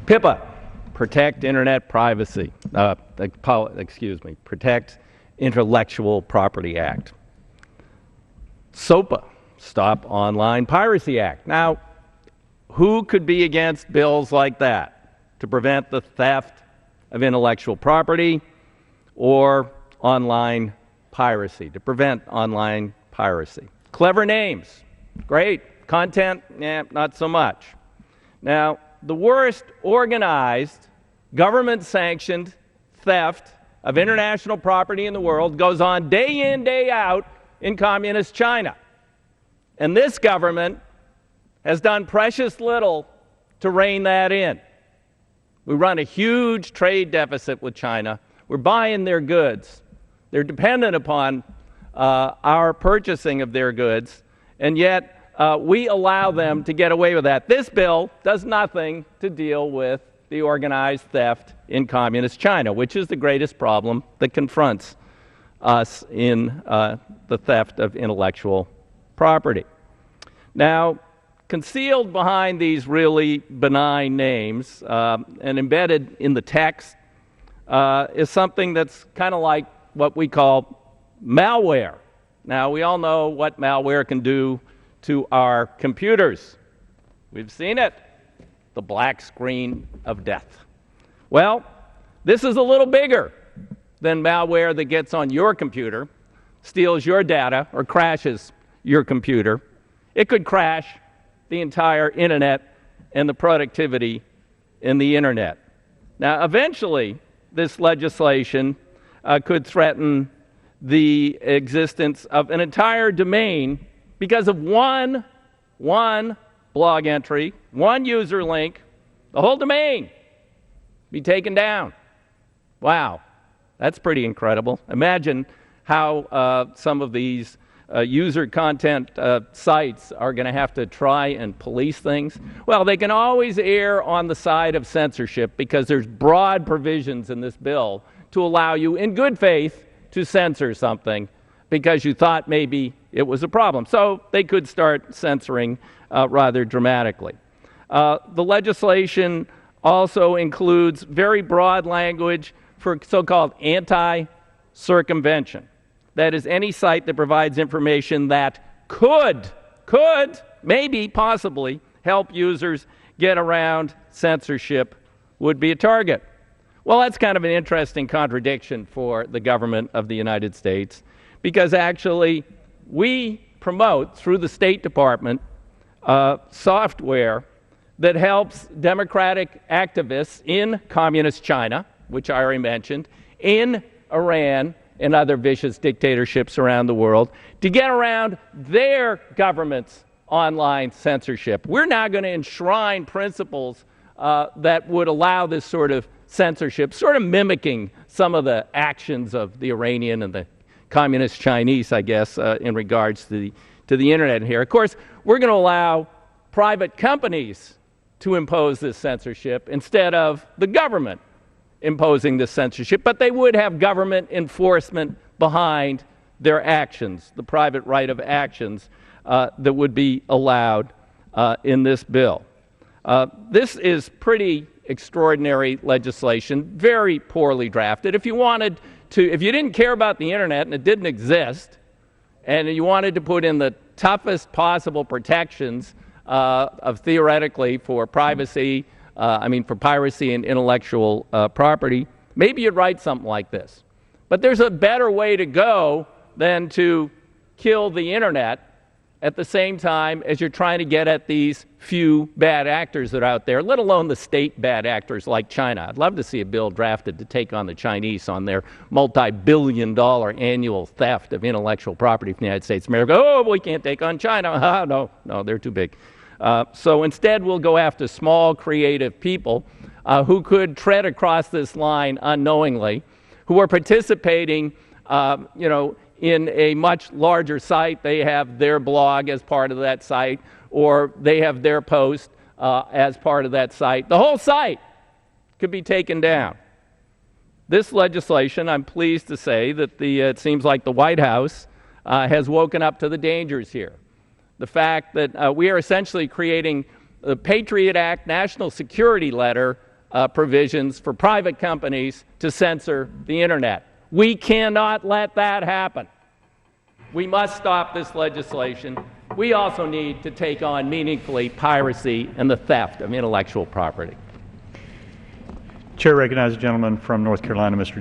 Pipa, protect internet privacy. Protect Intellectual Property Act. SOPA, Stop Online Piracy Act. Now, who could be against bills like that to prevent the theft of intellectual property or online piracy, to prevent online piracy? Clever names, great. Content, not so much. Now, the worst organized, government-sanctioned theft of international property in the world goes on day in, day out in communist China. And this government has done precious little to rein that in. We run a huge trade deficit with China. We're buying their goods. They're dependent upon our purchasing of their goods, and yet we allow them to get away with that. This bill does nothing to deal with the organized theft in communist China, which is the greatest problem that confronts us in the theft of intellectual property. Now, concealed behind these really benign names and embedded in the text is something that's kind of like what we call malware. Now, we all know what malware can do to our computers. We've seen it, the black screen of death. Well, this is a little bigger than malware that gets on your computer, steals your data, or crashes your computer. It could crash the entire internet and the productivity in the internet. Now, eventually, this legislation could threaten the existence of an entire domain because of one blog entry, one user link, the whole domain be taken down. Wow, that's pretty incredible. Imagine how some of these user content sites are going to have to try and police things. Well, they can always err on the side of censorship because there's broad provisions in this bill to allow you, in good faith, to censor something because you thought maybe it was a problem. So they could start censoring rather dramatically. The legislation also includes very broad language for so-called anti-circumvention. That is, any site that provides information that could, maybe, possibly, help users get around censorship would be a target. Well, that's kind of an interesting contradiction for the government of the United States, because actually we promote, through the State Department, software that helps democratic activists in communist China, which I already mentioned, in Iran and other vicious dictatorships around the world, to get around their government's online censorship. We're now going to enshrine principles that would allow this sort of censorship, sort of mimicking some of the actions of the Iranian and the communist Chinese, I guess, in regards to the internet here. Of course, we're going to allow private companies to impose this censorship instead of the government imposing this censorship, but they would have government enforcement behind their actions, the private right of actions that would be allowed in this bill. This is pretty extraordinary legislation, very poorly drafted. If you didn't care about the internet and it didn't exist, and you wanted to put in the toughest possible protections of theoretically for privacy, for piracy and intellectual property, maybe you'd write something like this. But there's a better way to go than to kill the internet at the same time as you're trying to get at these few bad actors that are out there, let alone the state bad actors like China. I'd love to see a bill drafted to take on the Chinese on their multi-billion-dollar annual theft of intellectual property from the United States of America. Oh, we can't take on China. No, they're too big. So instead, we'll go after small, creative people who could tread across this line unknowingly, who are participating, in a much larger site. They have their blog as part of that site, or they have their post as part of that site. The whole site could be taken down. This legislation, I'm pleased to say that it seems like the White House has woken up to the dangers here. The fact that we are essentially creating the Patriot Act national security letter provisions for private companies to censor the Internet. We cannot let that happen. We must stop this legislation. We also need to take on meaningfully piracy and the theft of intellectual property. Chair recognizes the gentleman from North Carolina, Mr.